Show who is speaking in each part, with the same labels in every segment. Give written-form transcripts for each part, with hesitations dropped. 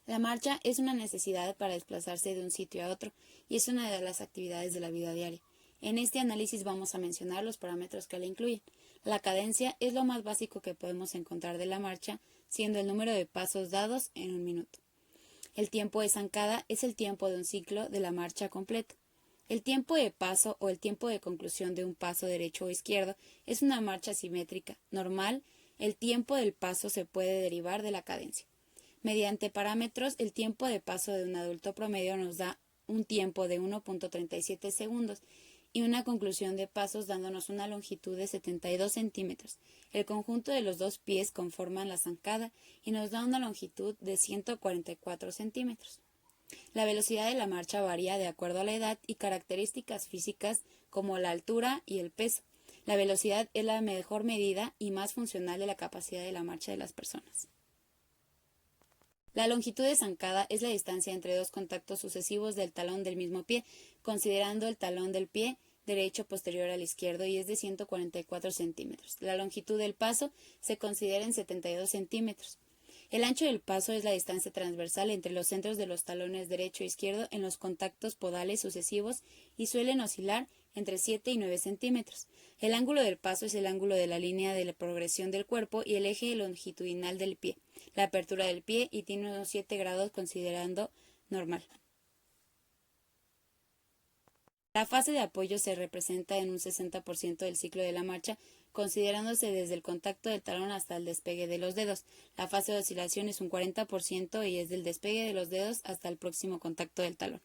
Speaker 1: La marcha es una necesidad para desplazarse de un sitio a otro y es una de las actividades de la vida diaria. En este análisis vamos a mencionar los parámetros que la incluyen. La cadencia es lo más básico que podemos encontrar de la marcha, siendo el número de pasos dados en un minuto. El tiempo de zancada es el tiempo de un ciclo de la marcha completo. El tiempo de paso o el tiempo de conclusión de un paso derecho o izquierdo es una marcha simétrica, normal. El tiempo del paso se puede derivar de la cadencia. Mediante parámetros, el tiempo de paso de un adulto promedio nos da un tiempo de 1.37 segundos y una conclusión de pasos dándonos una longitud de 72 centímetros. El conjunto de los dos pies conforman la zancada y nos da una longitud de 144 centímetros. La velocidad de la marcha varía de acuerdo a la edad y características físicas como la altura y el peso. La velocidad es la mejor medida y más funcional de la capacidad de la marcha de las personas. La longitud de zancada es la distancia entre dos contactos sucesivos del talón del mismo pie, considerando el talón del pie derecho posterior al izquierdo y es de 144 centímetros. La longitud del paso se considera en 72 centímetros. El ancho del paso es la distancia transversal entre los centros de los talones derecho e izquierdo en los contactos podales sucesivos y suelen oscilar entre 7 y 9 centímetros. El ángulo del paso es el ángulo de la línea de la progresión del cuerpo y el eje longitudinal del pie, la apertura del pie y tiene unos 7 grados considerando normal. La fase de apoyo se representa en un 60% del ciclo de la marcha, considerándose desde el contacto del talón hasta el despegue de los dedos. La fase de oscilación es un 40% y es del despegue de los dedos hasta el próximo contacto del talón.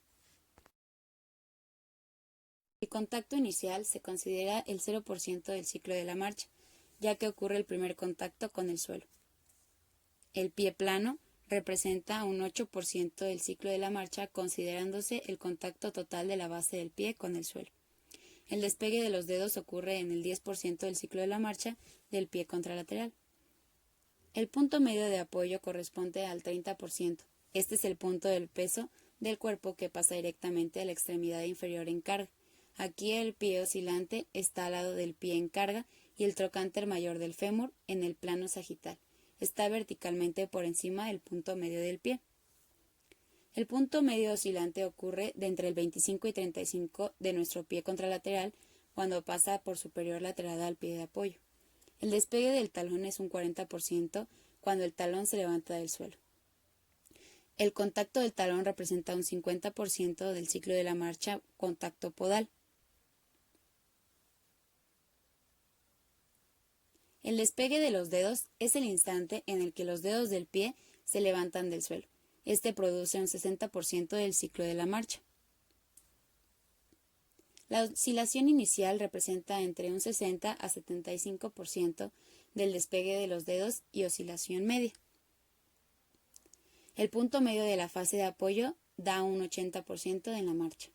Speaker 1: El contacto inicial se considera el 0% del ciclo de la marcha, ya que ocurre el primer contacto con el suelo. El pie plano representa un 8% del ciclo de la marcha, considerándose el contacto total de la base del pie con el suelo. El despegue de los dedos ocurre en el 10% del ciclo de la marcha del pie contralateral. El punto medio de apoyo corresponde al 30%. Este es el punto del peso del cuerpo que pasa directamente a la extremidad inferior en carga. Aquí el pie oscilante está al lado del pie en carga y el trocánter mayor del fémur en el plano sagital. Está verticalmente por encima del punto medio del pie. El punto medio oscilante ocurre de entre el 25 y 35 de nuestro pie contralateral cuando pasa por superior lateral al pie de apoyo. El despegue del talón es un 40% cuando el talón se levanta del suelo. El contacto del talón representa un 50% del ciclo de la marcha contacto podal. El despegue de los dedos es el instante en el que los dedos del pie se levantan del suelo. Este produce un 60% del ciclo de la marcha. La oscilación inicial representa entre un 60 a 75% del despegue de los dedos y oscilación media. El punto medio de la fase de apoyo da un 80% en la marcha.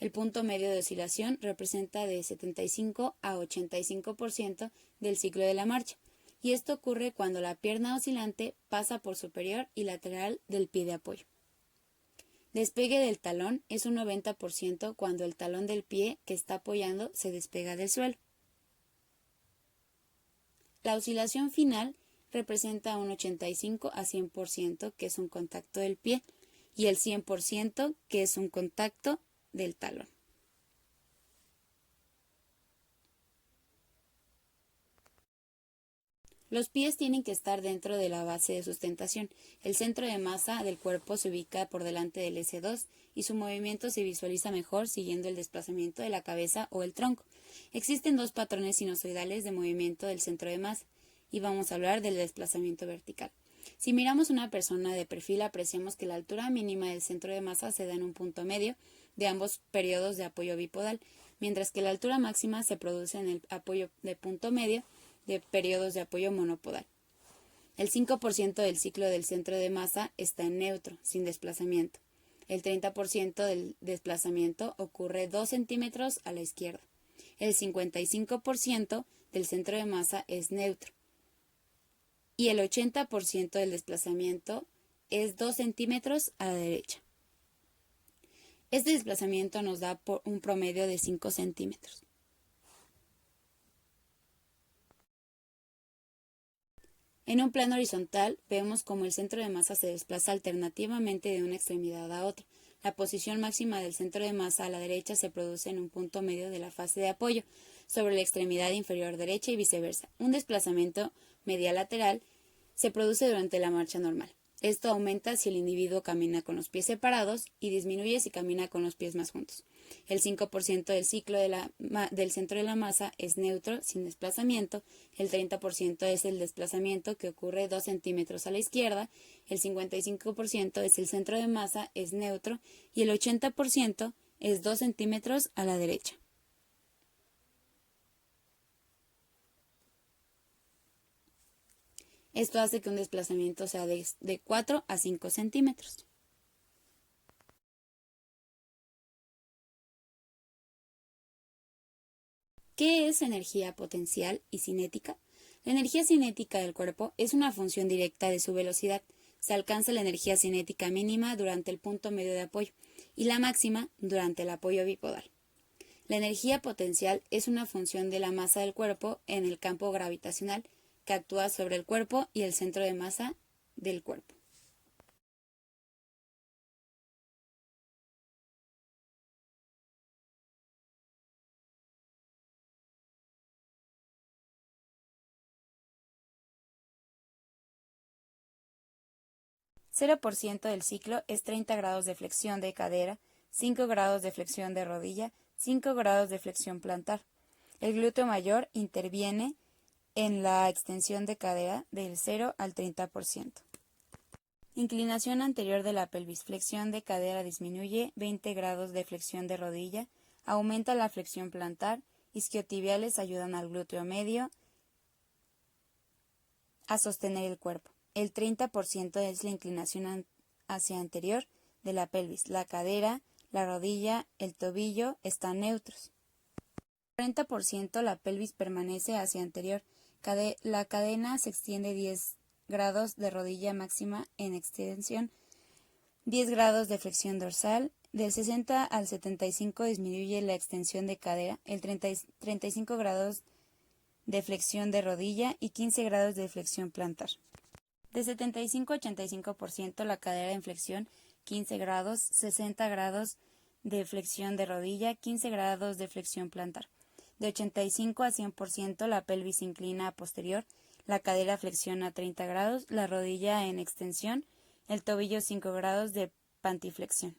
Speaker 1: El punto medio de oscilación representa de 75 a 85% del ciclo de la marcha, y esto ocurre cuando la pierna oscilante pasa por superior y lateral del pie de apoyo. Despegue del talón es un 90% cuando el talón del pie que está apoyando se despega del suelo. La oscilación final representa un 85 a 100% que es un contacto del pie y el 100% que es un contacto del talón. Los pies tienen que estar dentro de la base de sustentación. El centro de masa del cuerpo se ubica por delante del S2 y su movimiento se visualiza mejor siguiendo el desplazamiento de la cabeza o el tronco. Existen dos patrones sinusoidales de movimiento del centro de masa y vamos a hablar del desplazamiento vertical. Si miramos una persona de perfil, apreciamos que la altura mínima del centro de masa se da en un punto medio de ambos periodos de apoyo bipodal, mientras que la altura máxima se produce en el apoyo de punto medio de periodos de apoyo monopodal. El 5% del ciclo del centro de masa está en neutro, sin desplazamiento. El 30% del desplazamiento ocurre 2 centímetros a la izquierda. El 55% del centro de masa es neutro. Y el 80% del desplazamiento es 2 centímetros a la derecha. Este desplazamiento nos da un promedio de 5 centímetros. En un plano horizontal vemos como el centro de masa se desplaza alternativamente de una extremidad a otra. La posición máxima del centro de masa a la derecha se produce en un punto medio de la fase de apoyo, sobre la extremidad inferior derecha y viceversa. Un desplazamiento medial-lateral se produce durante la marcha normal. Esto aumenta si el individuo camina con los pies separados y disminuye si camina con los pies más juntos. El 5% del ciclo del centro de la masa es neutro, sin desplazamiento. El 30% es el desplazamiento, que ocurre 2 centímetros a la izquierda. El 55% es el centro de masa, es neutro. Y el 80% es 2 centímetros a la derecha. Esto hace que un desplazamiento sea de 4 a 5 centímetros. ¿Qué es energía potencial y cinética? La energía cinética del cuerpo es una función directa de su velocidad. Se alcanza la energía cinética mínima durante el punto medio de apoyo y la máxima durante el apoyo bipodal. La energía potencial es una función de la masa del cuerpo en el campo gravitacional que actúa sobre el cuerpo y el centro de masa del cuerpo. Cero por ciento del ciclo es 30 grados de flexión de cadera, 5 grados de flexión de rodilla, 5 grados de flexión plantar. El glúteo mayor interviene en la extensión de cadera del 0 al 30%. Inclinación anterior de la pelvis. Flexión de cadera disminuye, 20 grados de flexión de rodilla, aumenta la flexión plantar, isquiotibiales ayudan al glúteo medio a sostener el cuerpo. El 30% es la inclinación hacia anterior de la pelvis. La cadera, la rodilla, el tobillo están neutros. 40% la pelvis permanece hacia anterior. La cadena se extiende 10 grados de rodilla máxima en extensión, 10 grados de flexión dorsal. Del 60 al 75 disminuye la extensión de cadera, el 35 grados de flexión de rodilla y 15 grados de flexión plantar. De 75 a 85% la cadera en flexión, 15 grados, 60 grados de flexión de rodilla, 15 grados de flexión plantar. De 85 a 100% la pelvis inclina a posterior, la cadera flexiona 30 grados, la rodilla en extensión, el tobillo 5 grados de pantiflexión.